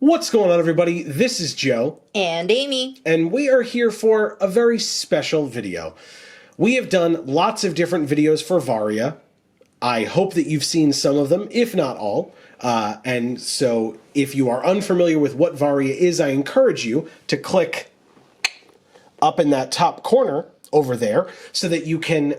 What's going on, everybody? This is Joe. And Amy. And we are here for a very special video. We have done lots of different videos for Varia. I hope that you've seen some of them, if not all. And so if you are unfamiliar with what Varia is, I encourage you to click up in that top corner over there so that you can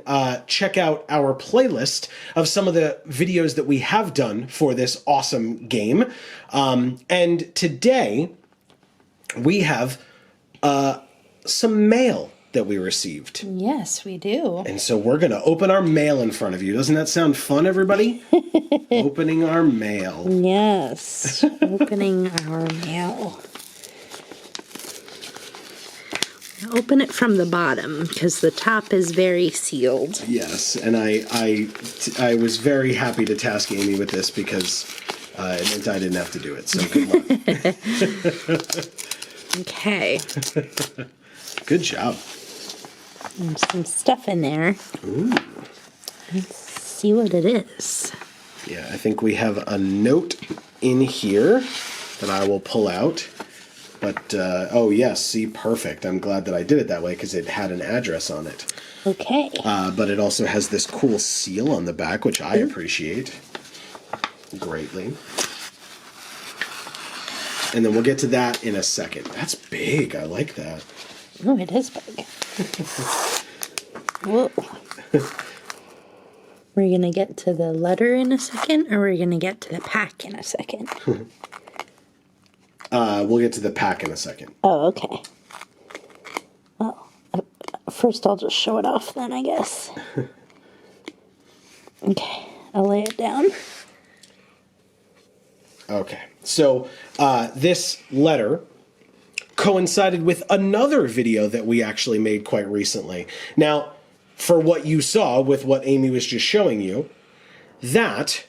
check out our playlist of some of the videos that we have done for this awesome game. And today we have some mail that we received. Yes, we do. And so we're going to open our mail in front of you. Doesn't that sound fun, everybody? Opening our mail. Yes, opening our mail. Open it from the bottom because the top is very sealed. Yes, and I was very happy to task Amy with this because it meant I didn't have to do it. So good luck. Okay. Good job. There's some stuff in there. Ooh. Let's see what it is. Yeah, I think we have a note in here that I will pull out. But, oh yes, see, perfect. I'm glad that I did it that way because it had an address on it. Okay. But it also has this cool seal on the back, which I appreciate greatly. And then we'll get to that in a second. That's big. I like that. Oh, it is big. Whoa. We're going to get to the letter in a second, or we're going to get to the pack in a second? We'll get to the pack in a second. Oh, okay. Well, first I'll just show it off then, I guess. Okay, I'll lay it down. Okay, so this letter coincided with another video that we actually made quite recently. Now, for what you saw with what Amy was just showing you, that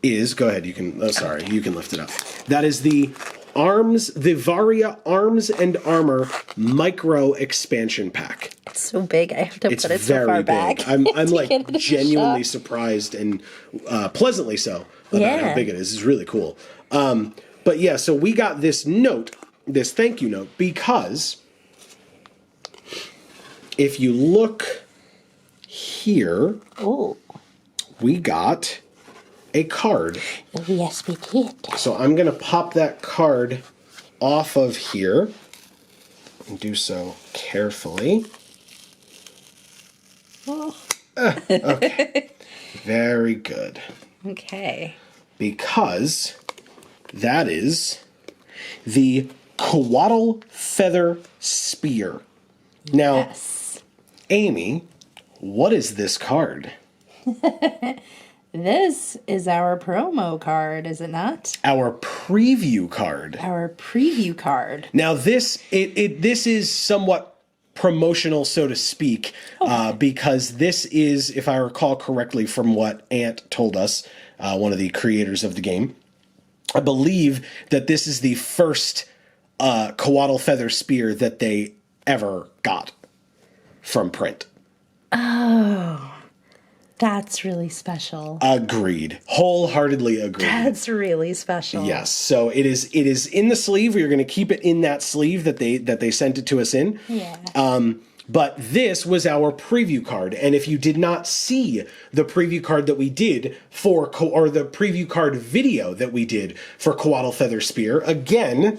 is, go ahead, you can, oh sorry, you can lift it up. That is the Varia Arms and Armor Micro Expansion Pack. It's so big, I have to It's put it so far very back. big. I'm like get it in the genuinely shop. surprised and pleasantly so about Yeah. how big it is. It's really cool. But yeah, so we got this note, this thank you note, because if you look here, Oh, we got a card. yes, we did. So I'm going to pop that card off of here and do so carefully. Oh. Okay. Very good. Okay. Because that is the Coatl Feather Spear. Now, Yes. Amy, what is this card? This is our promo card, is it not? Our preview card. Our preview card. Now this is somewhat promotional, so to speak, because this is, if I recall correctly from what Ant told us, one of the creators of the game, I believe that this is the first Coatl Feather Spear that they ever got from print. Oh, that's really special. Agreed. Wholeheartedly agreed. That's really special. Yes. So it is in the sleeve. We're going to keep it in that sleeve that they sent it to us in. Yeah. But this was our preview card, and if you did not see the preview card that we did for or the preview card video that we did for Coatl Feather Spear, again,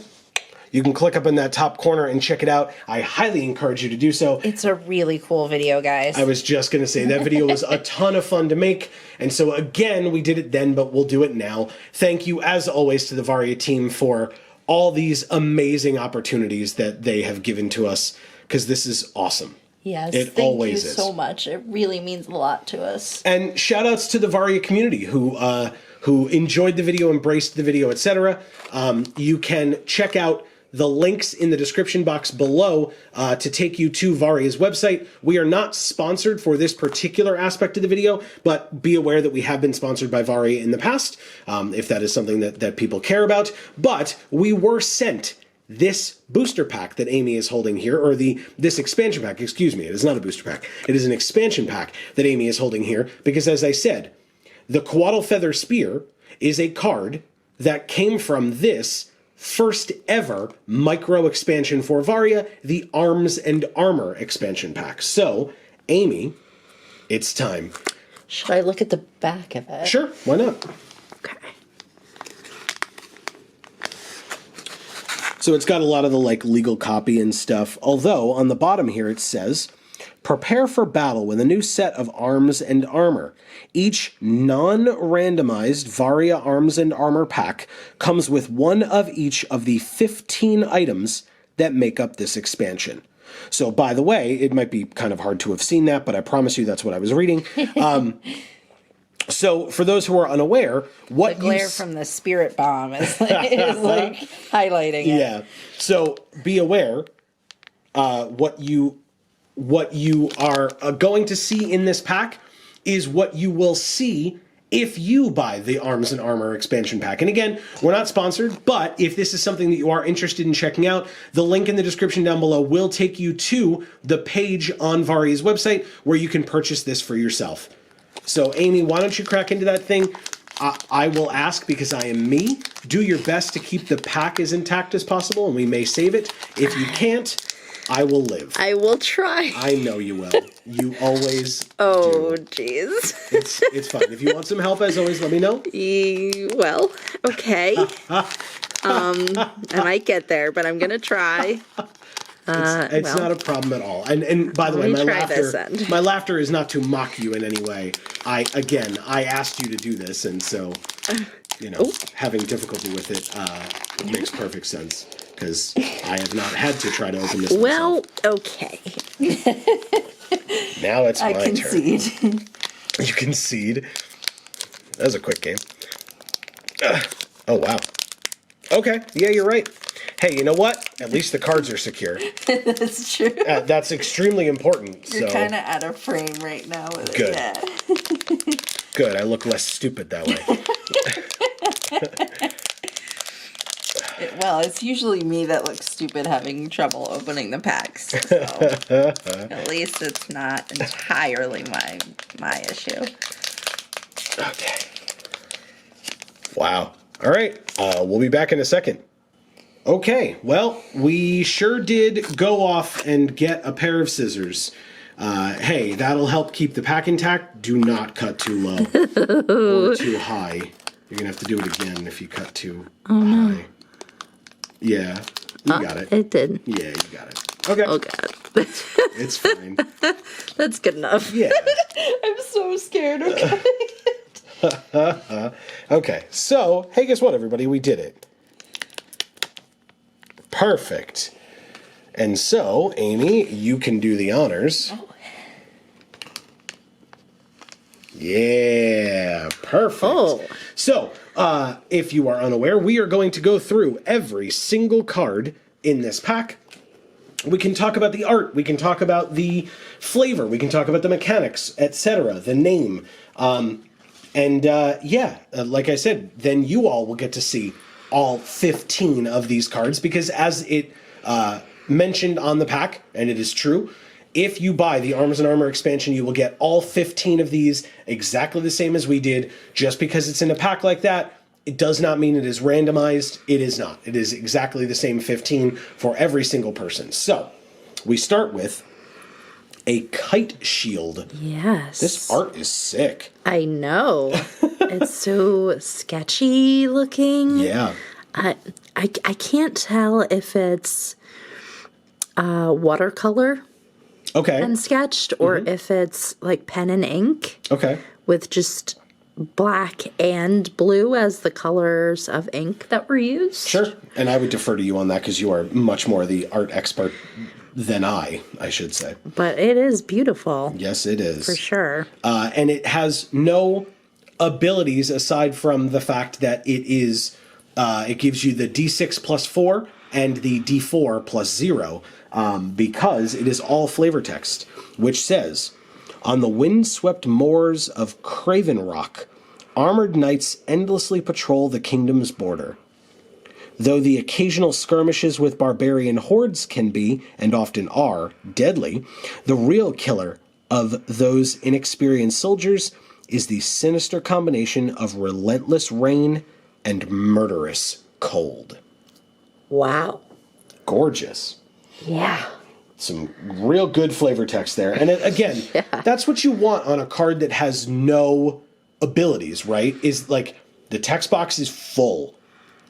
you can click up in that top corner and check it out. I highly encourage you to do so. It's a really cool video, guys. I was just going to say that video was a ton of fun to make. And so again, we did it then, but we'll do it now. Thank you, as always, to the Varia team for all these amazing opportunities that they have given to us, because this is awesome. Yes, It thank always you is. so much. It really means a lot to us. And shout outs to the Varia community who enjoyed the video, embraced the video, etc. You can check out the links in the description box below to take you to Varia's website. We are not sponsored for this particular aspect of the video, but be aware that we have been sponsored by Varia in the past, if that is something that people care about. But we were sent this booster pack that Amy is holding here, or this expansion pack, excuse me, it is not a booster pack. It is an expansion pack that Amy is holding here, because as I said, the Coatl Feather Spear is a card that came from this first ever micro expansion for Varia, the Arms and Armor expansion pack. So, Amy, it's time. Should I look at the back of it? Sure, why not? Okay. So it's got a lot of the legal copy and stuff. Although on the bottom here it says, prepare for battle with a new set of arms and armor. Each non-randomized Varia Arms and Armor pack comes with one of each of the 15 items that make up this expansion. So, by the way, it might be kind of hard to have seen that, but I promise you that's what I was reading. So, for those who are unaware, what the glare from the spirit bomb is like highlighting it. Yeah. So, be aware, what you are going to see in this pack is what you will see if you buy the Arms and Armor expansion pack. And again, we're not sponsored, but if this is something that you are interested in checking out, the link in the description down below will take you to the page on Varia's website where you can purchase this for yourself. So, Amy, why don't you crack into that thing? I will ask, because I am me, do your best to keep the pack as intact as possible, and we may save it. If you can't, I will live. I will try. I know you will. You always Oh, do. jeez. It's fine. If you want some help, as always, let me know. Well, okay. I might get there, but I'm going to try. It's not a problem at all. And by the way, my laughter is not to mock you in any way. I asked you to do this, and so, having difficulty with it makes perfect sense. Because I have not had to try to open this Well, myself. okay. Now it's my turn. I concede. You concede? That was a quick game. Oh, wow. Okay, yeah, you're right. Hey, you know what? At least the cards are secure. That's true. That's extremely important. You're kind of out of frame right now. With Good. It. Yeah. Good, I look less stupid that way. Well, it's usually me that looks stupid having trouble opening the packs. So at least it's not entirely my issue. Okay. Wow. All right. We'll be back in a second. Okay. Well, we sure did go off and get a pair of scissors. Hey, that'll help keep the pack intact. Do not cut too low or too high. You're going to have to do it again if you cut too high. No. Yeah, you got it. It did. Yeah, you got it. Okay. Oh, God. It's fine. That's good enough. Yeah. I'm so scared of cutting it. Okay, so, hey, guess what, everybody? We did it. Perfect. And so, Amy, you can do the honors. Oh. Yeah, perfect. Oh. So, if you are unaware, we are going to go through every single card in this pack. We can talk about the art, we can talk about the flavor, we can talk about the mechanics, etc., the name. Like I said, then you all will get to see all 15 of these cards, because as it mentioned on the pack, and it is true, if you buy the Arms and Armor expansion, you will get all 15 of these exactly the same as we did. Just because it's in a pack like that, it does not mean it is randomized. It is not. It is exactly the same 15 for every single person. So, we start with a kite shield. Yes. This art is sick. I know. It's so sketchy looking. Yeah. I can't tell if it's watercolor. Okay. And sketched, or if it's like pen and ink. Okay. With just black and blue as the colors of ink that were used. Sure. And I would defer to you on that because you are much more the art expert than I should say. But it is beautiful. Yes, it is. For sure. And it has no abilities aside from the fact that it is, it gives you the D6 plus 4 and the D4 plus 0. Because it is all flavor text, which says, on the wind-swept moors of Craven Rock, armored knights endlessly patrol the kingdom's border. Though the occasional skirmishes with barbarian hordes can be, and often are, deadly, the real killer of those inexperienced soldiers is the sinister combination of relentless rain and murderous cold. Wow. Gorgeous. Yeah. Some real good flavor text there. And again, that's what you want on a card that has no abilities, right? Is like the text box is full.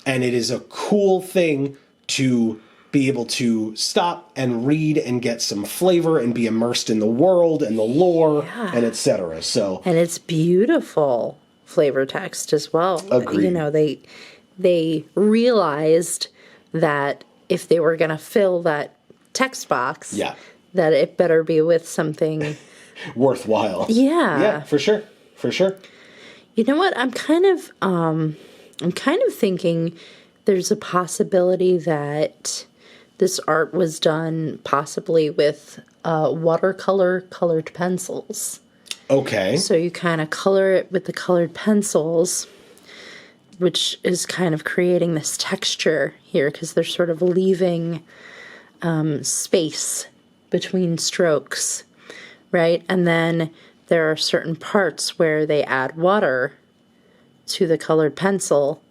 And it is a cool thing to be able to stop and read and get some flavor and be immersed in the world and the lore and etc. So, and it's beautiful flavor text as well. Agreed. You know, they realized that if they were going to fill that text box, that it better be with something worthwhile. Yeah, for sure. You know what? I'm kind of thinking there's a possibility that this art was done possibly with watercolor colored pencils. Okay. So you kind of color it with the colored pencils, which is kind of creating this texture here because they're sort of leaving space between strokes, right? And then there are certain parts where they add water to the colored pencil,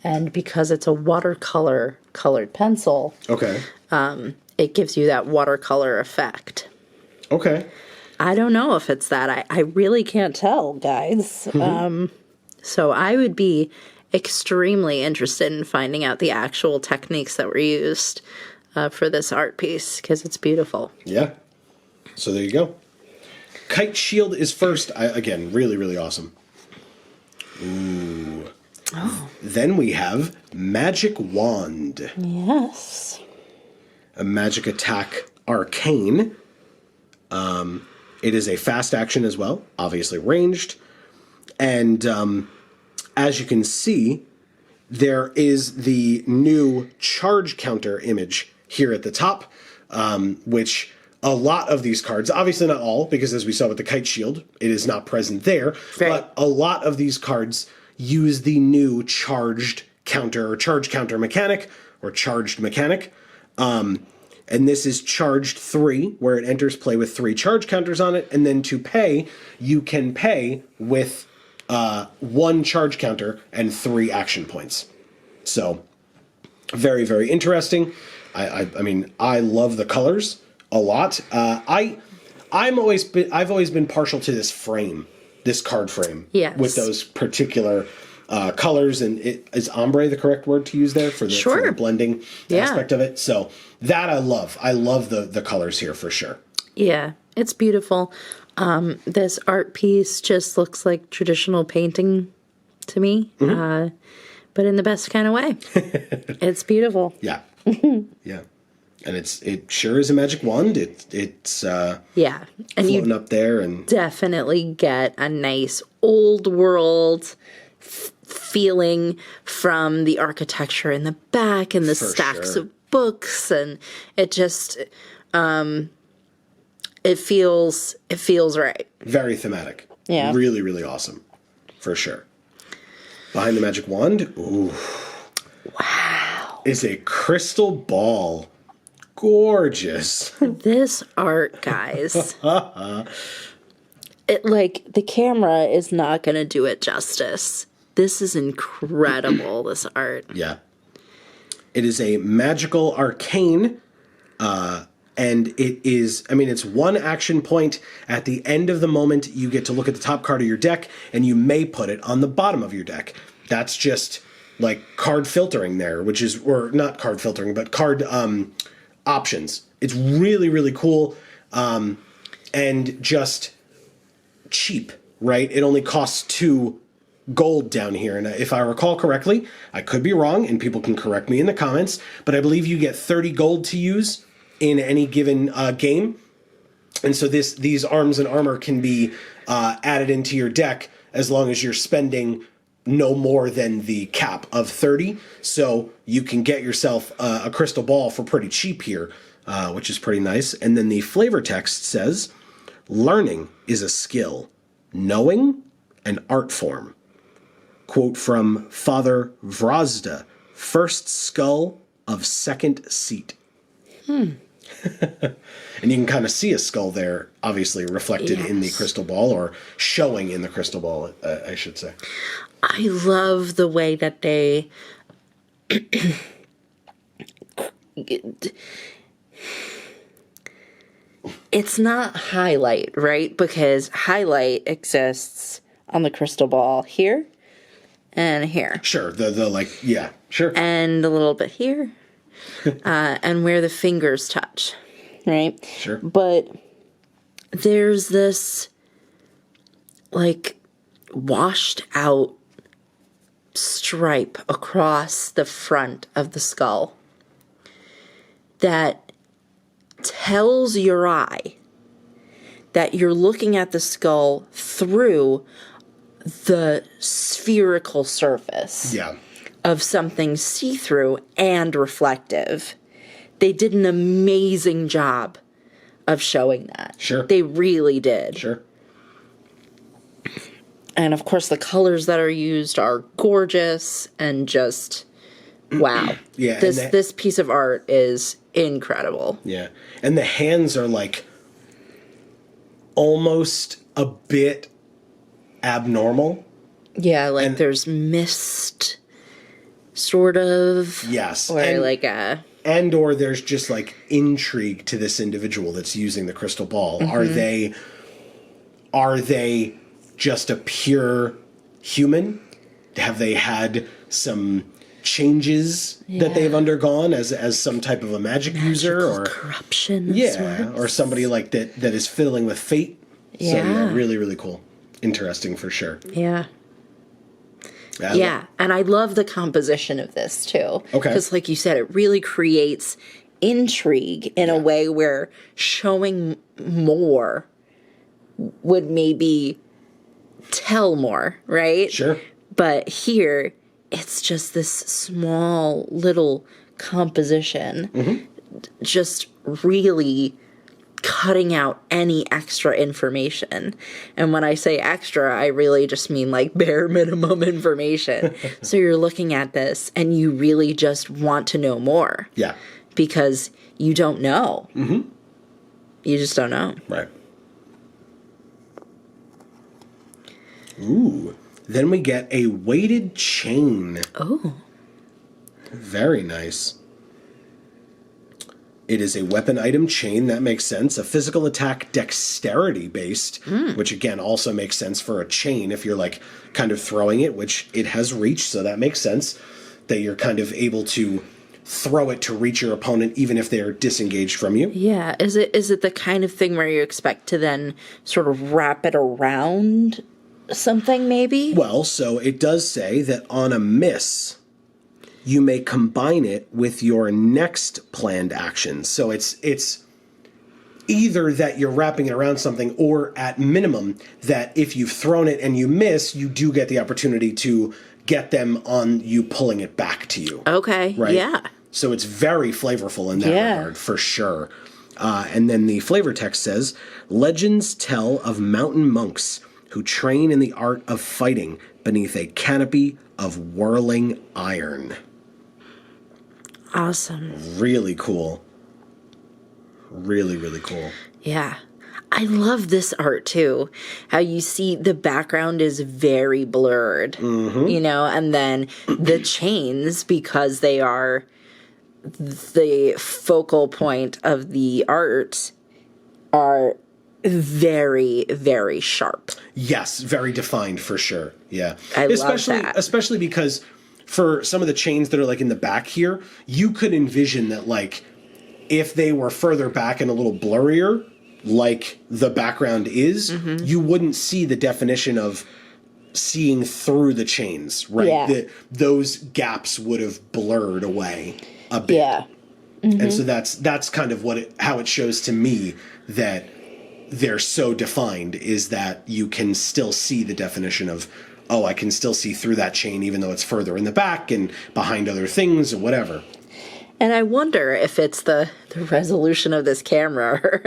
and because it's a watercolor colored pencil, it gives you that watercolor effect. Okay. I don't know if it's that. I really can't tell, guys. So I would be extremely interested in finding out the actual techniques that were used for this art piece because it's beautiful. Yeah. So there you go. Kite Shield is first. Again, really, really awesome. Ooh. Oh. Then we have Magic Wand. Yes. A magic attack arcane. It is a fast action as well, obviously ranged. And as you can see, there is the new charge counter image here at the top, which a lot of these cards, obviously not all, because as we saw with the Kite Shield, it is not present there, right. But a lot of these cards use the new charged counter or charge counter mechanic or charged mechanic. And this is charged 3, where it enters play with 3 charge counters on it. And then to pay, you can pay with 1 charge counter and 3 action points. So very, very interesting. I mean, I love the colors a lot. I've always been partial to this frame, this card frame, with those particular colors. And is ombre the correct word to use there for the blending aspect of it? So that I love. I love the colors here for sure. Yeah, it's beautiful. This art piece just looks like traditional painting to me, but in the best kind of way. It's beautiful. Yeah. Yeah. And it sure is a magic wand. It's and floating up there, and definitely get a nice old world feeling from the architecture in the back and the stacks of books, and it just it feels right. Very thematic. Yeah. Really, really awesome. For sure. Behind the magic wand, ooh. Wow. Is a crystal ball. Gorgeous. This art, guys. The camera is not going to do it justice. This is incredible, this art. Yeah. It is a magical arcane, and it is, I mean, it's 1 action point. At the end of the moment, you get to look at the top card of your deck, and you may put it on the bottom of your deck. That's just like card filtering there, which is, or not card filtering, but card options. It's really, really cool, and just cheap, right? It only costs 2 gold down here. And if I recall correctly, I could be wrong, and people can correct me in the comments, but I believe you get 30 gold to use in any given game. And so these arms and armor can be added into your deck as long as you're spending no more than the cap of 30. So you can get yourself a crystal ball for pretty cheap here, which is pretty nice. And then the flavor text says, learning is a skill, knowing an art form. Quote from Father Vrazda, first skull of second seat. And you can kind of see a skull there, obviously reflected in the Yes. crystal ball, or showing in the crystal ball, I should say. I love the way that they it's not highlight, right? Because highlight exists on the crystal ball here and here. Sure, the like, yeah, sure. And a little bit here. And where the fingers touch, right? Sure. But there's this like washed out stripe across the front of the skull that tells your eye that you're looking at the skull through the spherical surface Yeah. of something see-through and reflective. They did an amazing job of showing that. Sure. They really did. Sure. And of course the colors that are used are gorgeous and just wow. Yeah, This and this piece of art is incredible. Yeah. And the hands are like almost a bit abnormal. Yeah, like And- there's mist sort of. Yes. Or and, like a and or there's just like intrigue to this individual that's using the crystal ball. Mm-hmm. Are they just a pure human? Have they had some changes that Yeah. they've undergone as some type of a magic user, magical or corruption of yeah, sorts. or somebody like that is fiddling with fate? So yeah, Yeah. really, really cool. Interesting for sure. Yeah. I Yeah, and I love the composition of this too. Okay. Because, like you said, it really creates intrigue in a way where showing more would maybe tell more, right? Sure. But here, it's just this small little composition, just really cutting out any extra information. And when I say extra, I really just mean like bare minimum information. So you're looking at this and you really just want to know more Yeah. because you don't know. You just don't know. Right. Ooh. Then we get a weighted chain. Oh. Very nice. It is a weapon item chain. That makes sense. A physical attack dexterity based, which again also makes sense for a chain if you're like kind of throwing it, which it has reach, so that makes sense that you're kind of able to throw it to reach your opponent even if they're disengaged from you. Yeah. Is it the kind of thing where you expect to then sort of wrap it around something maybe? Well, so it does say that on a miss, you may combine it with your next planned action. So it's either that you're wrapping it around something, or at minimum that if you've thrown it and you miss, you do get the opportunity to get them on you pulling it back to you. Okay. Right? Yeah. So it's very flavorful in that Yeah. regard, for sure. And then the flavor text says, legends tell of mountain monks who train in the art of fighting beneath a canopy of whirling iron. Awesome. Really cool. Really, really cool. Yeah. I love this art too. How you see the background is very blurred, you know, and then the chains, because they are the focal point of the art, are very, very sharp. Yes, very defined for sure. Yeah. I love especially, that. Especially because for some of the chains that are like in the back here, you could envision that like if they were further back and a little blurrier, like the background is, you wouldn't see the definition of seeing through the chains, right? Yeah. Those gaps would have blurred away a bit. Yeah. And so that's kind of how it shows to me that they're so defined, is that you can still see the definition of, oh, I can still see through that chain even though it's further in the back and behind other things or whatever. And I wonder if it's the resolution of this camera.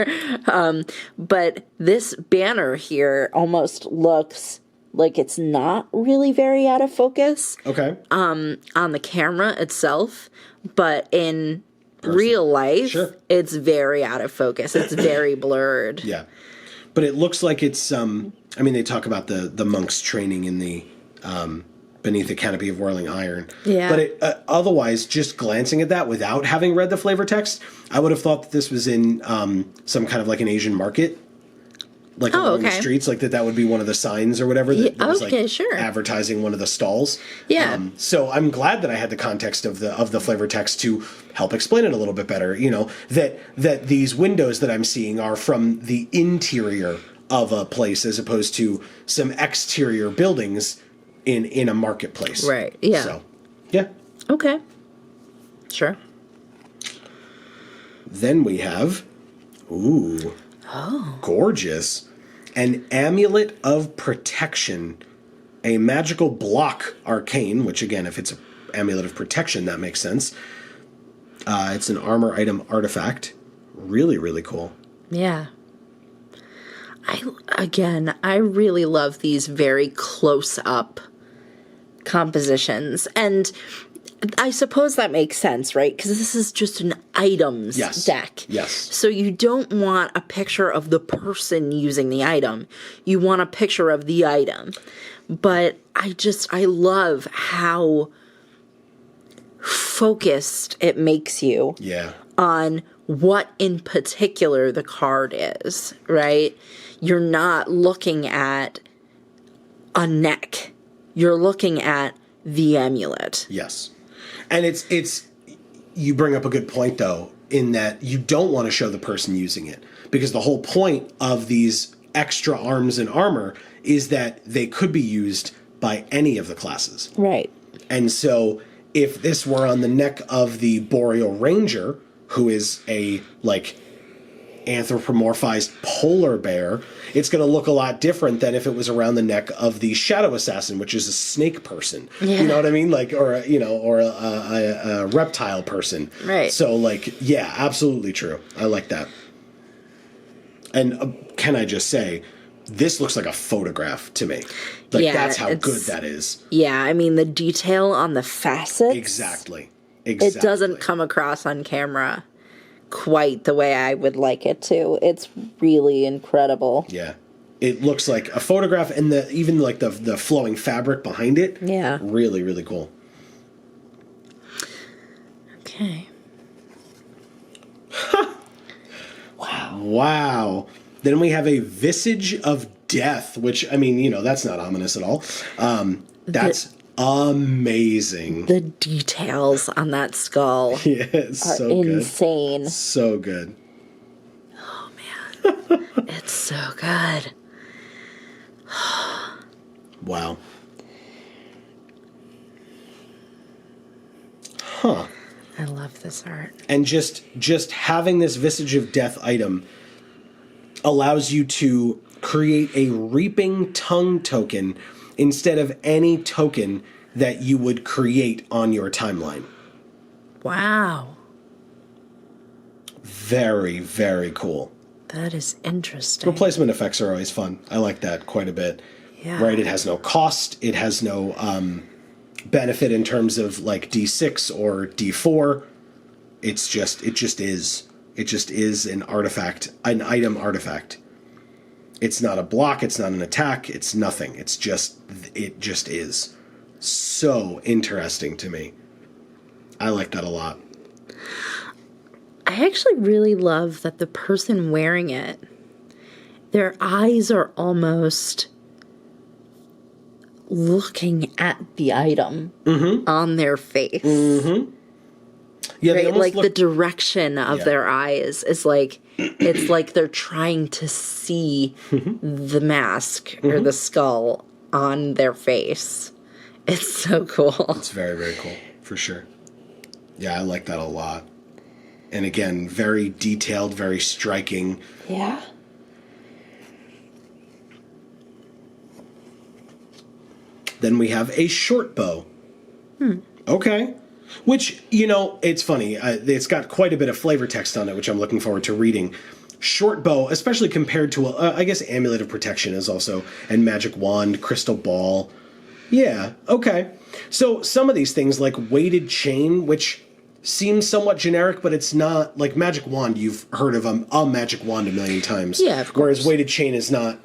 But this banner here almost looks like it's not really very out of focus Okay. on the camera itself. But in real life, Sure. it's very out of focus. It's very blurred. Yeah. But it looks like it's, I mean, they talk about the monks training in the, beneath the canopy of whirling iron. Yeah. But it, otherwise, just glancing at that without having read the flavor text, I would have thought that this was in some kind of like an Asian market. Like along the streets, like that would be one of the signs or whatever that was like sure. advertising one of the stalls. Yeah. So I'm glad that I had the context of the flavor text to help explain it a little bit better. You know, that these windows that I'm seeing are from the interior of a place as opposed to some exterior buildings in a marketplace. Right. Yeah. So, yeah. Okay. Sure. Then we have, gorgeous, an amulet of protection, a magical block arcane, which again, if it's an amulet of protection, that makes sense. It's an armor item artifact. Really, really cool. Yeah. I really love these very close up compositions. And I suppose that makes sense, right? Because this is just an items deck. Yes. So you don't want a picture of the person using the item. You want a picture of the item. But I love how focused it makes you on what in particular the card is, right? You're not looking at a neck. You're looking at the amulet. Yes. And it's you bring up a good point though, in that you don't want to show the person using it, because the whole point of these extra arms and armor is that they could be used by any of the classes. Right. And so if this were on the neck of the Boreal Ranger, who is a like anthropomorphized polar bear, it's going to look a lot different than if it was around the neck of the Shadow Assassin, which is a snake person. Yeah. You know what I mean? Like, or a reptile person. Right. So, like, yeah, absolutely true. I like that. And can I just say, this looks like a photograph to me. Like, that's how good that is. Yeah, I mean, the detail on the facets. Exactly. It doesn't come across on camera quite the way I would like it to. It's really incredible. Yeah. It looks like a photograph, and even like the flowing fabric behind it. Yeah. Really, really cool. Okay. Wow. Then we have a Visage of Death, which, I mean, that's not ominous at all. That's amazing. The details on that skull Yeah, it's are so good. insane. So good. Oh, man. It's so good. Wow. Huh. I love this art. And just having this Visage of Death item allows you to create a Reaping Tongue token instead of any token that you would create on your timeline. Wow. Very, very cool. That is interesting. Replacement effects are always fun. I like that quite a bit. Yeah. Right? It has no cost. It has no benefit in terms of like D6 or D4. It just is. It just is an artifact, an item artifact. It's not a block. It's not an attack. It's nothing. It just is. So interesting to me. I like that a lot. I actually really love that the person wearing it, their eyes are almost looking at the item on their face. Mm-hmm. Yeah, right? Like the direction of their eyes is like, it's like they're trying to see the mask or the skull on their face. It's so cool. It's very, very cool, for sure. Yeah, I like that a lot. And again, very detailed, very striking. Yeah. Then we have a short bow. Okay. Which, it's funny. It's got quite a bit of flavor text on it, which I'm looking forward to reading. Short bow, especially compared to, I guess, Amulet of Protection is also, and Magic Wand, Crystal Ball. Yeah, okay. So some of these things, like weighted chain, which seems somewhat generic, but it's not like magic wand. You've heard of a magic wand a million times. Yeah, of course. Whereas weighted chain is not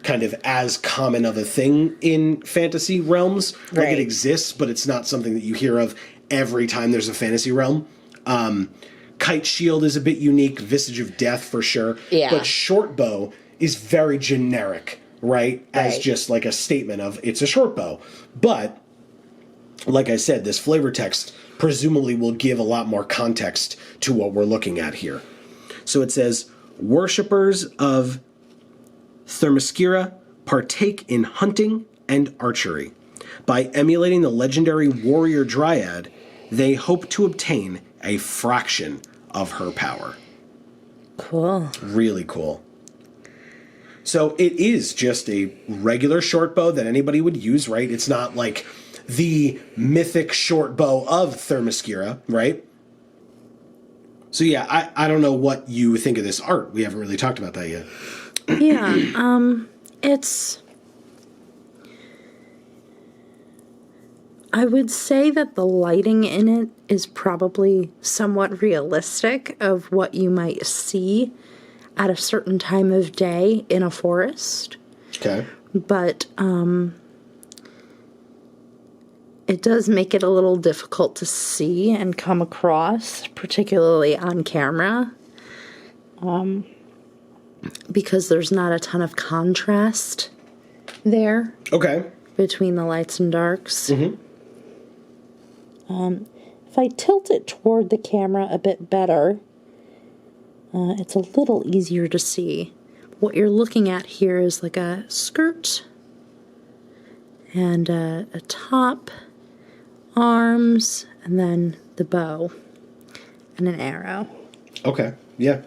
kind of as common of a thing in fantasy realms. Like Right. it exists, but it's not something that you hear of every time there's a fantasy realm. Kite shield is a bit unique. Visage of death for sure. Yeah. But short bow is very generic, right? As Right. just like a statement of it's a short bow. But like I said, this flavor text presumably will give a lot more context to what we're looking at here. So it says, worshippers of Themyscira partake in hunting and archery. By emulating the legendary warrior dryad, they hope to obtain a fraction of her power. Cool. Really cool. So it is just a regular short bow that anybody would use, right? It's not like the mythic short bow of Themyscira, right? So yeah, I don't know what you think of this art. We haven't really talked about that yet. Yeah, it's... I would say that the lighting in it is probably somewhat realistic of what you might see at a certain time of day in a forest. Okay. But it does make it a little difficult to see and come across, particularly on camera, because there's not a ton of contrast there Okay. between the lights and darks. If I tilt it toward the camera a bit better, it's a little easier to see. What you're looking at here is like a skirt and a top, arms, and then the bow and an arrow. Okay. Yeah.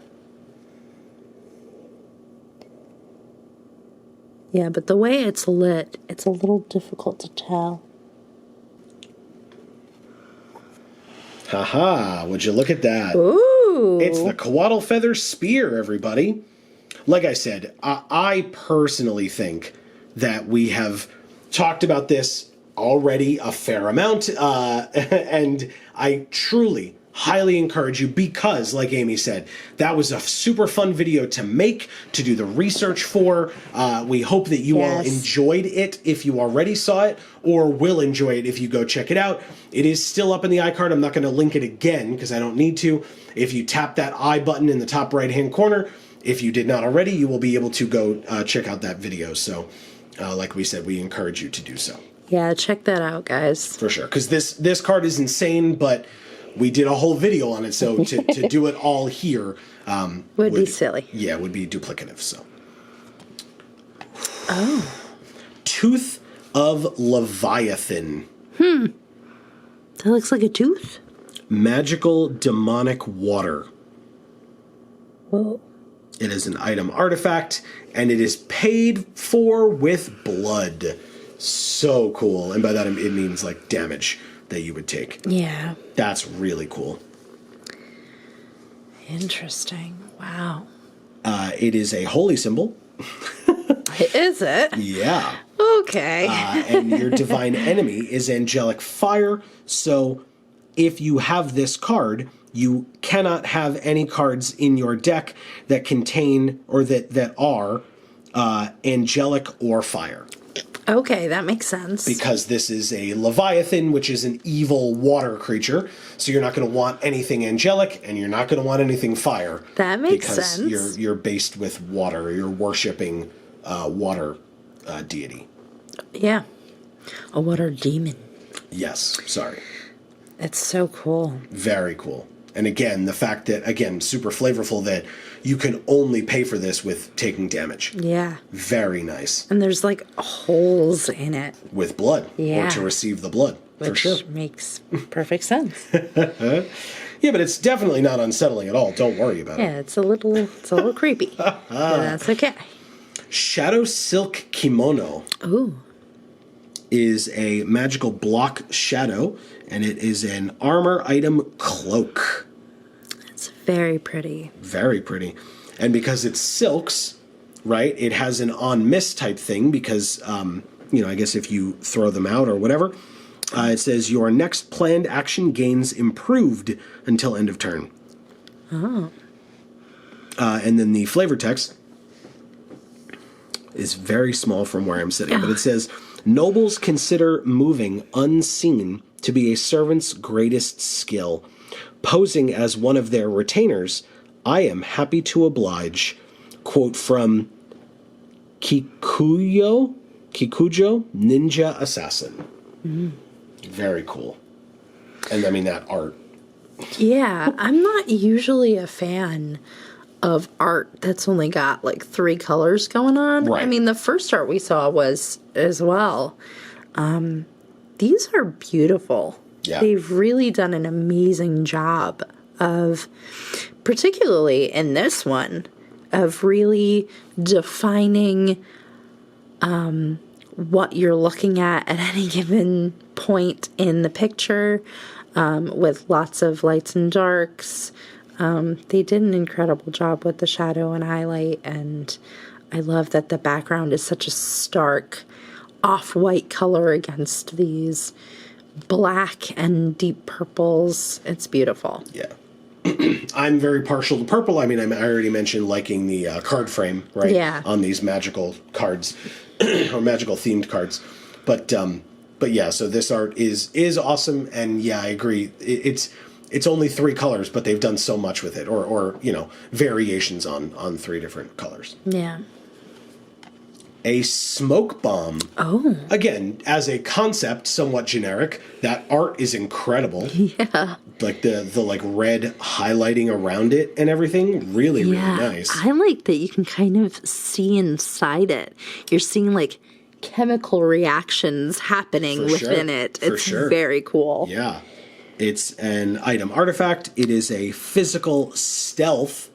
Yeah, but the way it's lit, it's a little difficult to tell. Haha, would you look at that? Ooh! It's the Coatl Feather Spear, everybody. Like I said, I personally think that we have talked about this already a fair amount, and I truly highly encourage you because, like Amy said, that was a super fun video to make, to do the research for. We hope that you all enjoyed it if you already saw it, or will enjoy it if you go check it out. It is still up in the iCard. I'm not going to link it again because I don't need to. If you tap that I button in the top right-hand corner, if you did not already, you will be able to go check out that video. So, like we said, we encourage you to do so. Yeah, check that out, guys. For sure. Because this card is insane, but we did a whole video on it, so to do it all here would be silly. Yeah, would be duplicative. So, Oh. Tooth of Leviathan. That looks like a tooth. Magical demonic water. Whoa. It is an item artifact, and it is paid for with blood. So cool. And by that, it means like damage that you would take. Yeah. That's really cool. Interesting. Wow. It is a holy symbol. Is it? Yeah. Okay. And your divine enemy is angelic fire. So if you have this card, you cannot have any cards in your deck that contain or that are angelic or fire. Okay, that makes sense. Because this is a Leviathan, which is an evil water creature. So you're not going to want anything angelic, and you're not going to want anything fire. That makes because sense. You're based with water. You're worshiping water deity. Yeah. A water demon. Yes, sorry. It's so cool. Very cool. And again, the fact that, again, super flavorful that you can only pay for this with taking damage. Yeah. Very nice. And there's like holes in it. With blood. Yeah. Or to receive the blood. For Which sure. makes perfect sense. Yeah, but it's definitely not unsettling at all. Don't worry about it. Yeah, it's a little creepy. But that's okay. Shadow Silk Kimono Ooh. is a magical block shadow, and it is an armor item cloak. It's very pretty. Very pretty. And because it's silks, right, it has an on miss type thing because, I guess if you throw them out or whatever, It says your next planned action gains improved until end of turn. Oh. And then the flavor text is very small from where I'm sitting, but it says, nobles consider moving unseen to be a servant's greatest skill. Posing as one of their retainers, I am happy to oblige. Quote from Kikujo Ninja Assassin. Very cool. And I mean, that art. Yeah, I'm not usually a fan of art that's only got like 3 colors going on. Right. I mean, the first art we saw was as well. These are beautiful. Yeah. They've really done an amazing job of, particularly in this one, of really defining what you're looking at any given point in the picture, with lots of lights and darks. They did an incredible job with the shadow and highlight, and I love that the background is such a stark off-white color against these black and deep purples. It's beautiful. Yeah. I'm very partial to purple. I mean, I already mentioned liking the card frame, right? Yeah. On these magical cards or magical themed cards. But yeah, so this art is awesome, and yeah, I agree. It's only 3 colors, but they've done so much with it, or variations on 3 different colors. Yeah. A smoke bomb. Oh. Again, as a concept, somewhat generic. That art is incredible. Yeah. Like the like red highlighting around it and everything, really nice. I like that you can kind of see inside it. You're seeing like chemical reactions happening For within sure. it. For It's sure. very cool. Yeah. It's an item artifact. It is a physical stealth,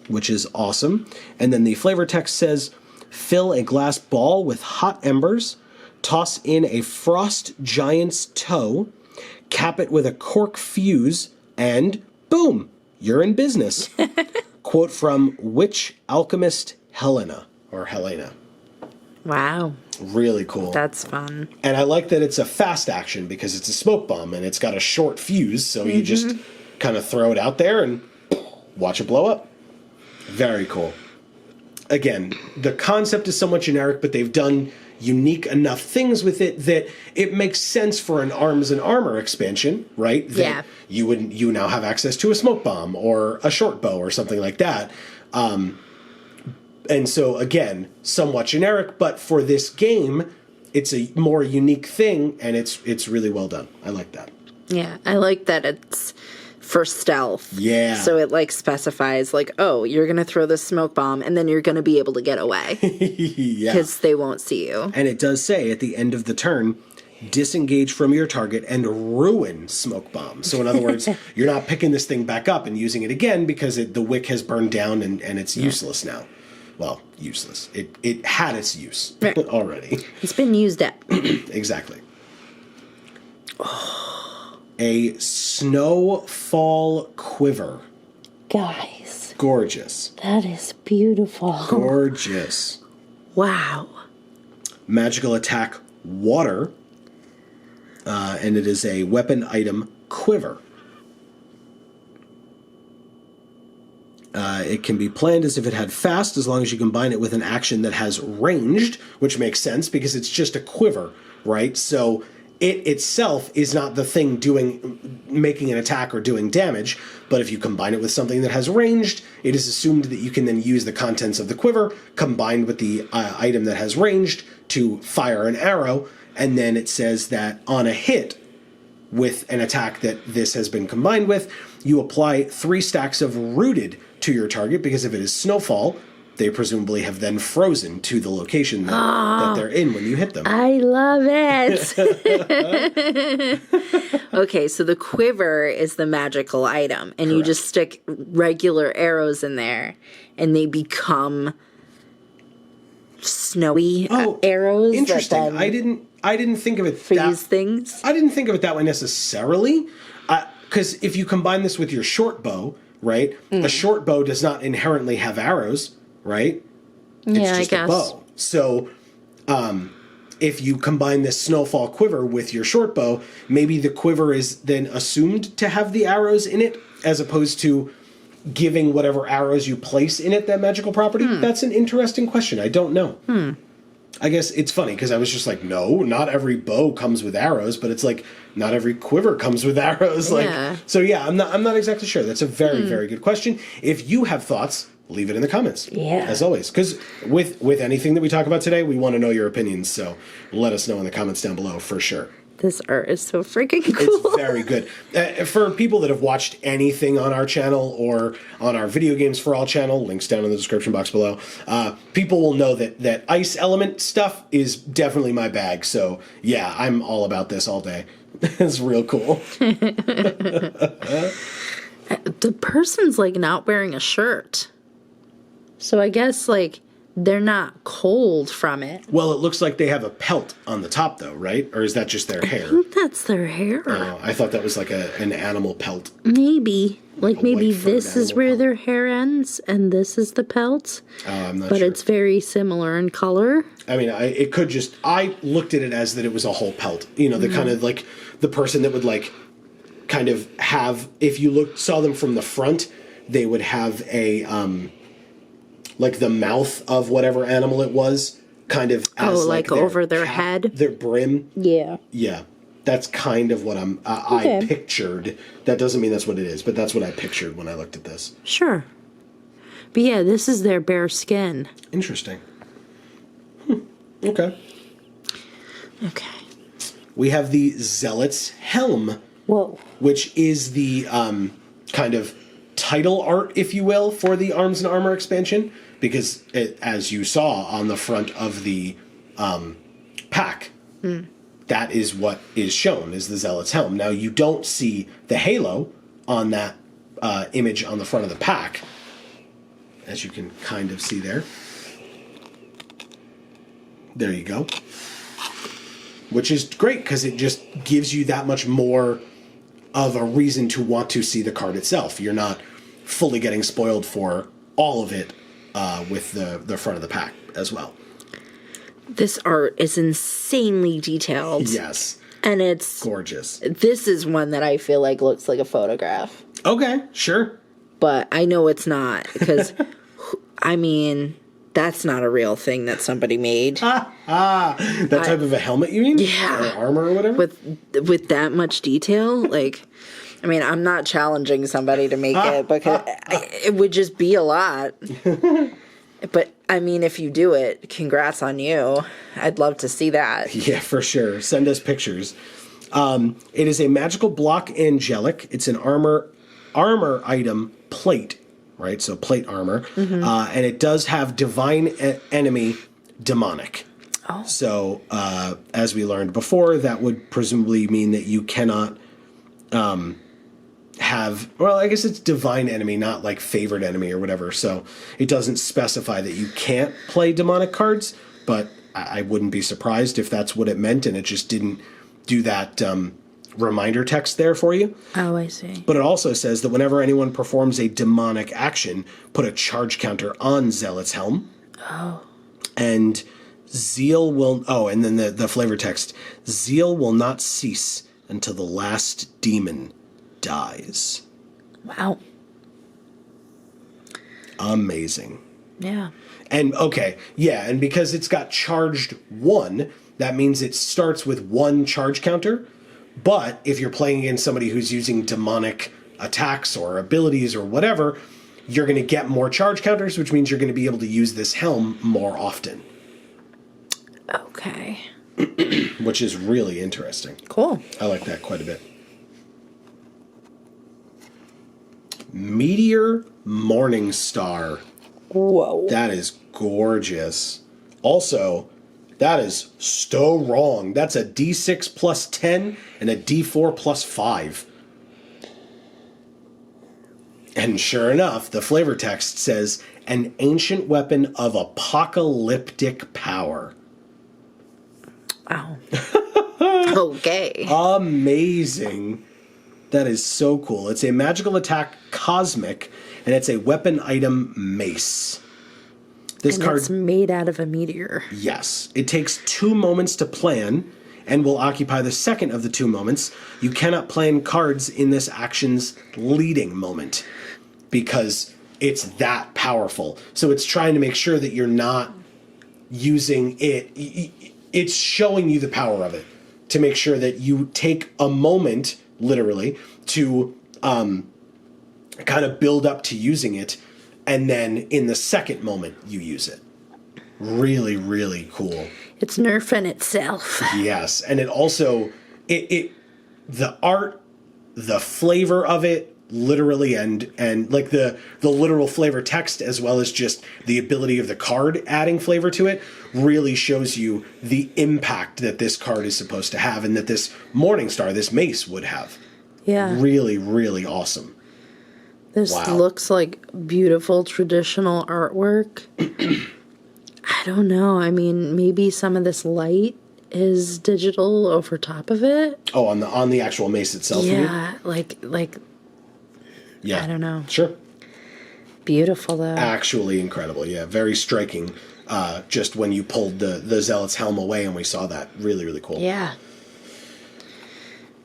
which is awesome. And then the flavor text says, fill a glass ball with hot embers, toss in a frost giant's toe, cap it with a cork fuse, and boom, you're in business. Quote from Witch Alchemist Helena. Wow. Really cool. That's fun. And I like that it's a fast action because it's a smoke bomb and it's got a short fuse, so you just kind of throw it out there and watch it blow up. Very cool. Again, the concept is somewhat generic, but they've done unique enough things with it that it makes sense for an arms and armor expansion, right? That you now have access to a smoke bomb or a short bow or something like that. And so again, somewhat generic, but for this game, it's a more unique thing, and it's really well done. I like that. Yeah, I like that it's for stealth. Yeah. So it like specifies like, oh, you're going to throw this smoke bomb and then you're going to be able to get away Yeah. because they won't see you. And it does say at the end of the turn, disengage from your target and ruin smoke bomb. So in other words, you're not picking this thing back up and using it again because the wick has burned down and it's useless now. Well, useless. It had its use already. It's been used up. Exactly. A snowfall quiver. Guys, Gorgeous. that is beautiful. Gorgeous. Wow. Magical attack water. And it is a weapon item quiver. It can be planned as if it had fast, as long as you combine it with an action that has ranged, which makes sense because it's just a quiver, right? So it itself is not the thing making an attack or doing damage, but if you combine it with something that has ranged, it is assumed that you can then use the contents of the quiver combined with the item that has ranged to fire an arrow, and then it says that on a hit with an attack that this has been combined with, you apply 3 stacks of rooted to your target, because if it is snowfall, they presumably have then frozen to the location that they're in when you hit them. I love it. Okay, so the quiver is the magical item, and you just stick regular arrows in there, and they become snowy arrows. Interesting. That then I didn't think of it freeze things. I didn't think of it that way necessarily, because if you combine this with your short bow, right? A short bow does not inherently have arrows, right? Yeah, It's just I guess. a bow. So if you combine this snowfall quiver with your short bow, maybe the quiver is then assumed to have the arrows in it, as opposed to giving whatever arrows you place in it that magical property. That's an interesting question. I don't know. I guess it's funny because I was just like, no, not every bow comes with arrows, but it's like not every quiver comes with arrows. Yeah. So yeah, I'm not exactly sure. That's a very, very good question. If you have thoughts, leave it in the comments. Yeah. As always. Because with anything that we talk about today, we want to know your opinions. So let us know in the comments down below for sure. This art is so freaking cool. It's very good. For people that have watched anything on our channel or on our Video Games for All channel, links down in the description box below, people will know that ice element stuff is definitely my bag. So yeah, I'm all about this all day. It's real cool. The person's like not wearing a shirt. So I guess like they're not cold from it. Well, it looks like they have a pelt on the top though, right? Or is that just their hair? I think that's their hair. Oh, I thought that was like an animal pelt. Maybe. Like maybe white-furred this is animal where pelt. their hair ends and this is the pelt. I'm not But sure. it's very similar in color. I mean, it could just... I looked at it as that it was a whole pelt. You know, the kind of like... The person that would like... kind of have... If you saw them from the front, they would have a... like the mouth of whatever animal it was, kind of as like over their head? Their brim. Yeah. Yeah. That's kind of what I pictured. That doesn't mean that's what it is, but that's what I pictured when I looked at this. Sure. But yeah, this is their bare skin. Interesting. Okay. Okay. We have the Zealot's Helm, Whoa. which is the kind of title art, if you will, for the Arms and Armor expansion, because as you saw on the front of the pack, that is what is shown, is the Zealot's Helm. Now, you don't see the halo on that image on the front of the pack, as you can kind of see there. There you go. Which is great, because it just gives you that much more of a reason to want to see the card itself. You're not fully getting spoiled for all of it with the front of the pack as well. This art is insanely detailed. Yes. And it's... Gorgeous. This is one that I feel like looks like a photograph. Okay, sure. But I know it's not, because, I mean, that's not a real thing that somebody made. That type of a helmet, you mean? Yeah. Or armor or whatever? With that much detail, like... I mean, I'm not challenging somebody to make it, because it would just be a lot. But, I mean, if you do it, congrats on you. I'd love to see that. Yeah, for sure. Send us pictures. It is a magical block angelic. It's an armor item plate, right? So plate armor. And it does have divine enemy demonic. Oh. So, as we learned before, that would presumably mean that you cannot have... Well, I guess it's divine enemy, not like favored enemy or whatever. So it doesn't specify that you can't play demonic cards, but I wouldn't be surprised if that's what it meant and it just didn't do that reminder text there for you. Oh, I see. But it also says that whenever anyone performs a demonic action, put a charge counter on Zealot's Helm. Oh. And zeal will... Oh, and then the flavor text. Zeal will not cease until the last demon dies. Wow. Amazing. Yeah. And, okay, yeah, and because it's got charged 1, that means it starts with 1 charge counter. But if you're playing against somebody who's using demonic attacks or abilities or whatever, you're going to get more charge counters, which means you're going to be able to use this helm more often. Okay. Which is really interesting. Cool. I like that quite a bit. Meteor Morning Star. Whoa. That is gorgeous. Also, that is so wrong. That's a D6 plus 10 and a D4 plus 5. And sure enough, the flavor text says, an ancient weapon of apocalyptic power. Wow. Okay. Amazing. That is so cool. It's a magical attack cosmic, and it's a weapon item mace. This And card, it's made out of a meteor. yes, it takes 2 moments to plan and will occupy the second of the 2 moments. You cannot plan cards in this action's leading moment because it's that powerful. So it's trying to make sure that you're not using it. It's showing you the power of it to make sure that you take a moment, literally, to kind of build up to using it, and then in the second moment you use it. Really, really cool. It's nerfing itself. Yes, and it also the art, the flavor of it, literally, and like the literal flavor text, as well as just the ability of the card adding flavor to it, really shows you the impact that this card is supposed to have, and that this Morningstar, this mace, would have. Yeah. Really, really awesome. This Wow. looks like beautiful traditional artwork. I don't know. I mean, maybe some of this light is digital over top of it. Oh, on the actual mace itself. you mean? Yeah, like Yeah. I don't know. Sure. Beautiful though. Actually incredible. Yeah, very striking. Just when you pulled the Zealot's helm away and we saw that. Really, really cool. Yeah.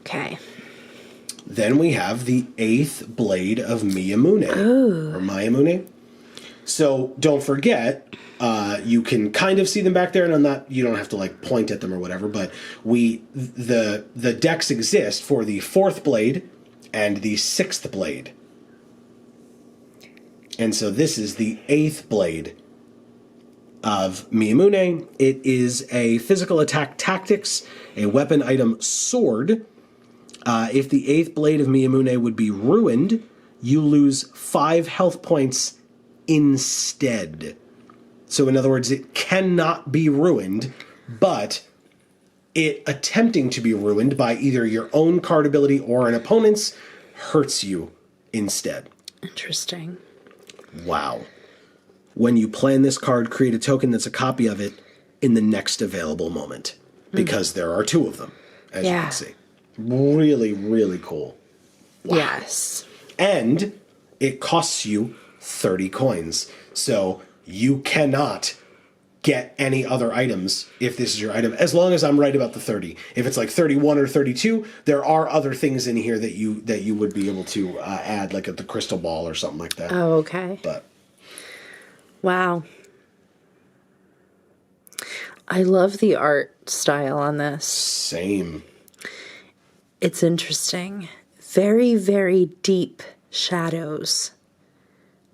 Okay. Then we have the 8th blade of Miyamune. Or Mayamune. So don't forget, you can kind of see them back there, and you don't have to like point at them or whatever, but the decks exist for the 4th blade and the 6th blade. And so this is the 8th blade of Miyamune. It is a physical attack tactics, a weapon item sword. If the 8th blade of Miyamune would be ruined, you lose 5 health points instead. So in other words, it cannot be ruined, but it attempting to be ruined by either your own card ability or an opponent's hurts you instead. Interesting. Wow. When you plan this card, create a token that's a copy of it in the next available moment, because there are 2 of them, as you Yeah. can see. Really, really cool. Wow. Yes. And it costs you 30 coins. So you cannot get any other items if this is your item, as long as I'm right about the 30. If it's like 31 or 32, there are other things in here that you would be able to add, like at the crystal ball or something like that. Oh, okay. But Wow. I love the art style on this. same. It's interesting. Very, very deep shadows.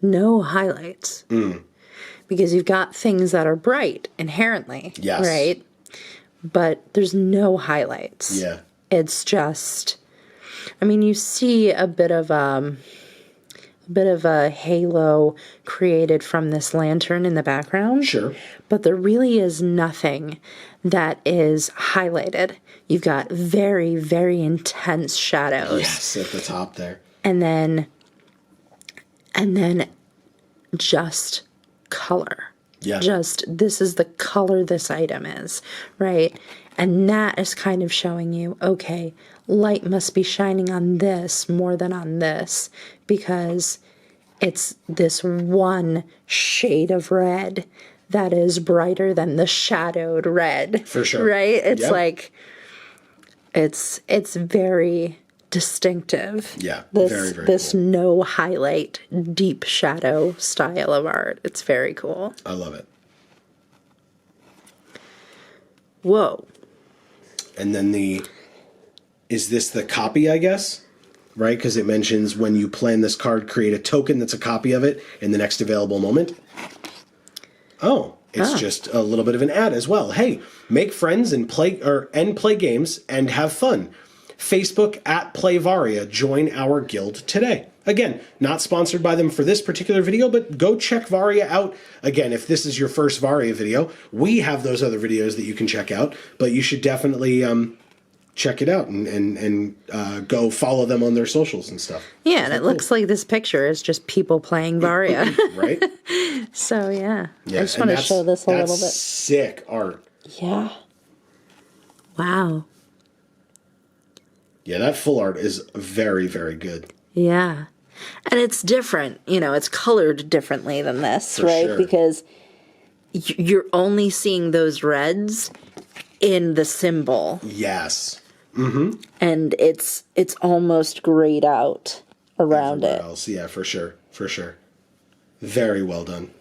No highlights. Because you've got things that are bright inherently. Yes. Right? But there's no highlights. Yeah. It's just, I mean, you see a bit of a halo created from this lantern in the background. Sure. But there really is nothing that is highlighted. You've got very, very intense shadows. Yes, at the top there. And then just color. Yeah. Just, this is the color this item is, right? And that is kind of showing you, okay, light must be shining on this more than on this, because it's this one shade of red that is brighter than the shadowed red. For sure. Right? It's Yep. like, it's very distinctive. Yeah, This very, very this cool. no highlight, deep shadow style of art. It's very cool. I love it. Whoa. And then is this the copy, I guess? Right? Because it mentions when you plan this card, create a token that's a copy of it in the next available moment. Oh, it's just a little bit of an ad as well. Hey, make friends and play games and have fun. Facebook @PlayVaria. Join our guild today. Again, not sponsored by them for this particular video, but go check Varia out. Again, if this is your first Varia video, we have those other videos that you can check out, but you should definitely check it out and go follow them on their socials and stuff. Yeah, and it looks like this picture is just people playing Varia. Right? So, yeah. I just and want to that's- show this a little that's bit. sick art. Yeah. Wow. Yeah, that full art is very, very good. Yeah. And it's different. You know, it's colored differently than this, For right? sure. Because you're only seeing those reds in the symbol, Yes. and it's almost grayed out around Everywhere it. else. Yeah, for sure. For sure. Very well done.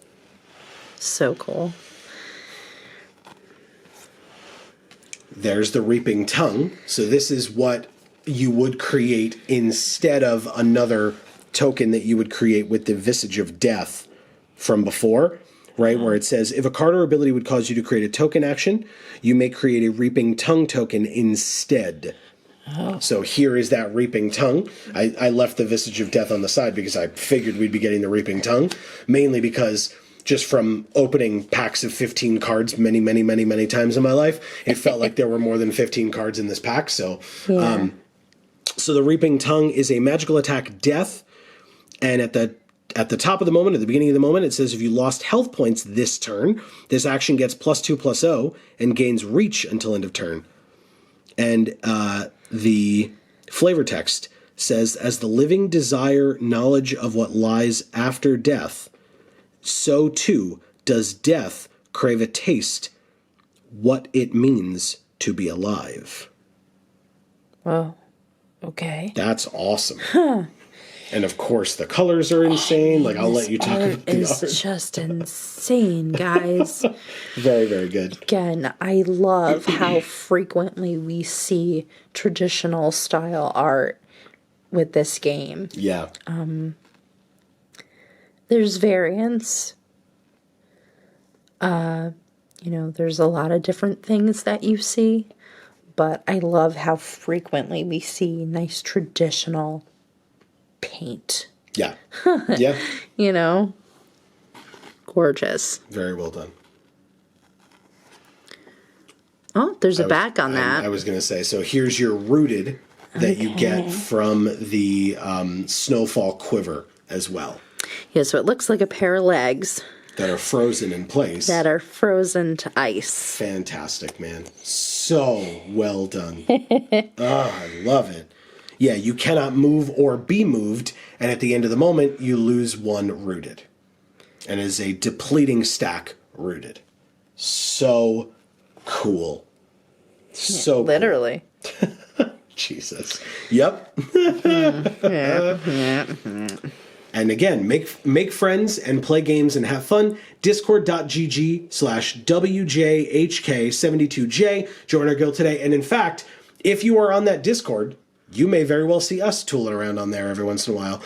So cool. There's the Reaping Tongue. So this is what you would create instead of another token that you would create with the Visage of Death from before, right? Where it says, if a card or ability would cause you to create a token action, you may create a Reaping Tongue token instead. So here is that Reaping Tongue. I left the Visage of Death on the side because I figured we'd be getting the Reaping Tongue, mainly because just from opening packs of 15 cards many, many, many, many times in my life, it felt like there were more than 15 cards in this pack. So, Yeah. so the Reaping Tongue is a magical attack death, and at the top of the moment, at the beginning of the moment, it says if you lost health points this turn, this action gets +2/+0 and gains reach until end of turn. And the flavor text says, as the living desire knowledge of what lies after death, so too does death crave a taste what it means to be alive. Whoa. Okay. That's awesome. And of course, the colors are insane. Like, I'll let you talk about the art. It's just insane, guys. Very, very good. Again, I love how frequently we see traditional style art with this game. Yeah. There's variants. There's a lot of different things that you see, but I love how frequently we see nice traditional paint. Yeah. Yeah. Gorgeous. Very well done. Oh, there's a back on that. I was going to say, so here's your rooted that you get from the Snowfall Quiver as well. Yeah, so it looks like a pair of legs That are frozen in place. that are frozen to ice. Fantastic, man. So well done. I love it. Yeah, you cannot move or be moved, and at the end of the moment, you lose one rooted. And it is a depleting stack rooted. So cool. So cool. Literally. Jesus. Yep. Yeah. And again, make friends and play games and have fun. Discord.gg/WJHK72J. Join our guild today. And in fact, if you are on that Discord, you may very well see us tooling around on there every once in a while.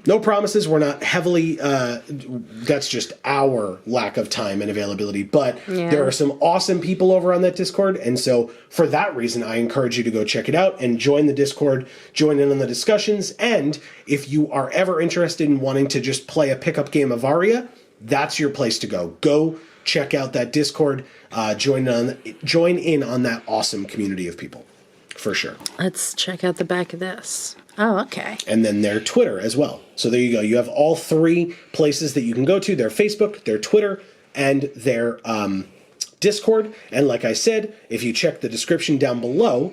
No promises. We're not heavily, that's just our lack of time and availability. But there are some awesome people over on that Discord. And so for that reason, I encourage you to go check it out and join the Discord, join in on the discussions. And if you are ever interested in wanting to just play a pickup game of Varia, that's your place to go. Go check out that Discord, join in on that awesome community of people. For sure. Let's check out the back of this. Oh, okay. And then their Twitter as well. So there you go. You have all three places that you can go to: their Facebook, their Twitter, and their Discord. And like I said, if you check the description down below,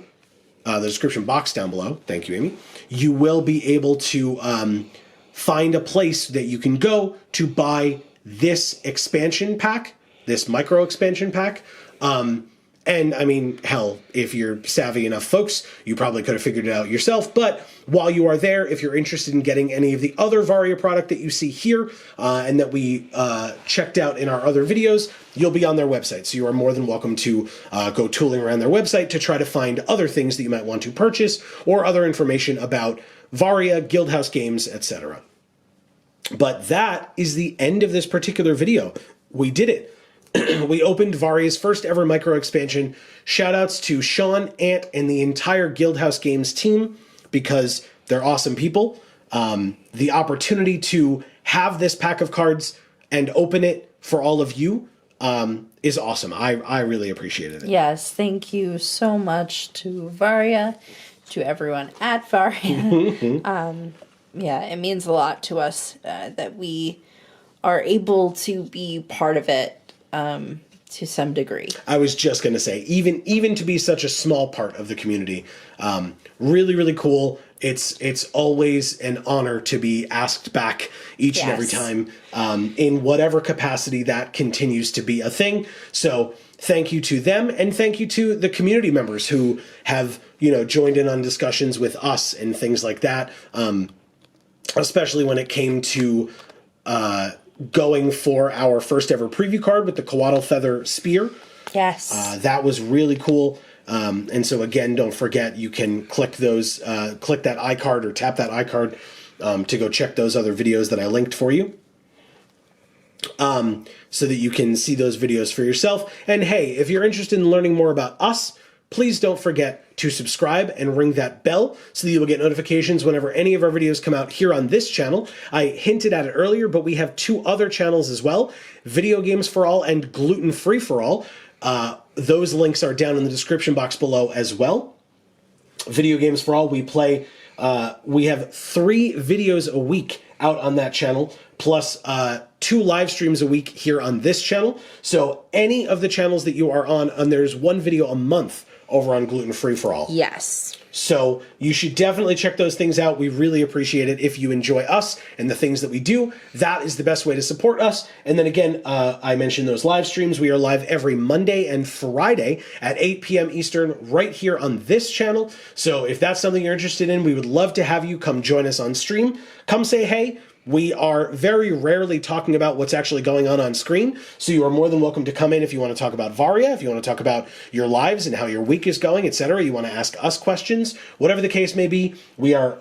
the description box down below, thank you, Amy, you will be able to find a place that you can go to buy this expansion pack, this micro expansion pack. And I mean, hell, if you're savvy enough folks, you probably could have figured it out yourself. But while you are there, if you're interested in getting any of the other Varia product that you see here and that we checked out in our other videos, you'll be on their website. So you are more than welcome to go tooling around their website to try to find other things that you might want to purchase or other information about Varia, Guildhouse games, etc. But that is the end of this particular video. We did it. We opened Varia's first ever micro expansion. Shoutouts to Sean, Ant, and the entire Guildhouse Games team because they're awesome people. The opportunity to have this pack of cards and open it for all of you is awesome. I really appreciated it. Yes, thank you so much to Varia, to everyone at Varia. Yeah, it means a lot to us that we are able to be part of it. To some degree. I was just going to say, even to be such a small part of the community, really, really cool. it's always an honor to be asked back each and every Yes. time, in whatever capacity that continues to be a thing. So thank you to them, and thank you to the community members who have, joined in on discussions with us and things like that. Especially when it came to going for our first ever preview card with the Coatl Feather Spear. Yes. That was really cool. And so again, don't forget, you can click those, click that iCard or tap that iCard to go check those other videos that I linked for you. So that you can see those videos for yourself. And hey, if you're interested in learning more about us, please don't forget to subscribe and ring that bell so that you will get notifications whenever any of our videos come out here on this channel. I hinted at it earlier, but we have 2 other channels as well, Video Games for All and Gluten Free for All. Those links are down in the description box below as well. Video Games for All, we play, we have 3 videos a week out on that channel, plus 2 live streams a week here on this channel. So any of the channels that you are on, and there's 1 video a month over on Gluten Free for All. Yes. So you should definitely check those things out. We really appreciate it if you enjoy us and the things that we do. That is the best way to support us. And then again, I mentioned those live streams. We are live every Monday and Friday at 8 p.m. Eastern right here on this channel. So if that's something you're interested in, we would love to have you come join us on stream. Come say hey. We are very rarely talking about what's actually going on screen, so you are more than welcome to come in if you want to talk about Varia, if you want to talk about your lives and how your week is going, etc. You want to ask us questions, whatever the case may be, we are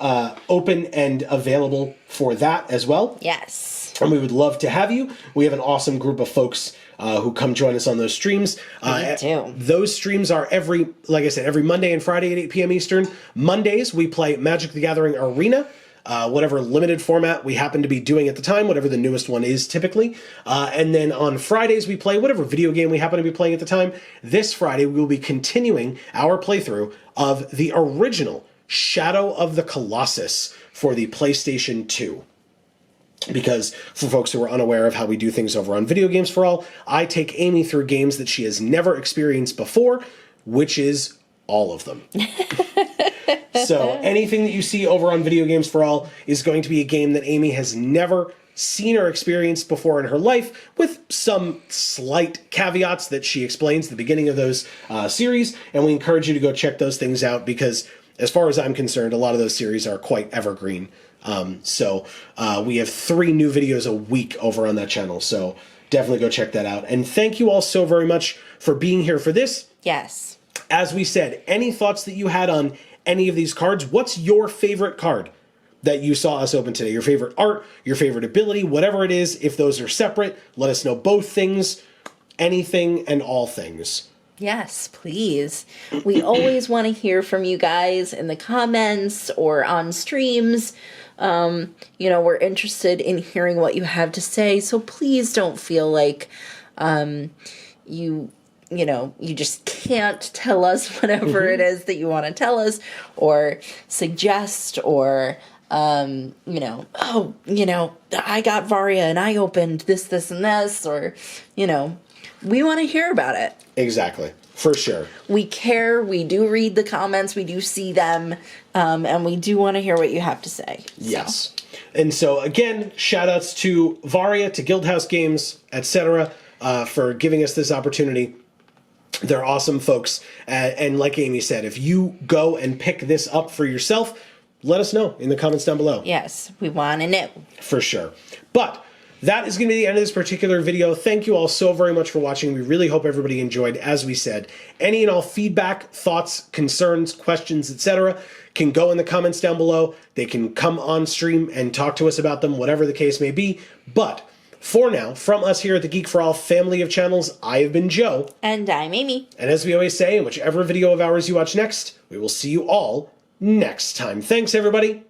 open and available for that as well. Yes. And we would love to have you. We have an awesome group of folks who come join us on those streams. Me too. Those streams are like I said, every Monday and Friday at 8 p.m. Eastern. Mondays, we play Magic the Gathering Arena. Whatever limited format we happen to be doing at the time, whatever the newest one is typically. And then on Fridays, we play whatever video game we happen to be playing at the time. This Friday, we will be continuing our playthrough of the original Shadow of the Colossus for the PlayStation 2. Because for folks who are unaware of how we do things over on Video Games for All, I take Amy through games that she has never experienced before, which is all of them. So anything that you see over on Video Games for All is going to be a game that Amy has never seen or experienced before in her life, with some slight caveats that she explains at the beginning of those series. And we encourage you to go check those things out because, as far as I'm concerned, a lot of those series are quite evergreen. So we have 3 new videos a week over on that channel. So definitely go check that out. And thank you all so very much for being here for this. Yes. As we said, any thoughts that you had on any of these cards? What's your favorite card that you saw us open today? Your favorite art, your favorite ability, whatever it is. If those are separate, let us know both things, anything and all things. Yes, please. We always want to hear from you guys in the comments or on streams. We're interested in hearing what you have to say. So please don't feel like you just can't tell us whatever it is that you want to tell us or suggest or, I got Varia and I opened this, and this, or, we want to hear about it. Exactly. For sure. We care. We do read the comments. We do see them. And we do want to hear what you have to say. Yes. And so, again, shout outs to Varia, to Guildhouse Games, etc., for giving us this opportunity. They're awesome folks. And like Amy said, if you go and pick this up for yourself, let us know in the comments down below. Yes, we want to know. For sure. But that is going to be the end of this particular video. Thank you all so very much for watching. We really hope everybody enjoyed. As we said, any and all feedback, thoughts, concerns, questions, etc., can go in the comments down below. They can come on stream and talk to us about them, whatever the case may be. But for now, from us here at the Geek for All family of channels, I have been Joe. And I'm Amy. And as we always say, in whichever video of ours you watch next, we will see you all next time. Thanks, everybody.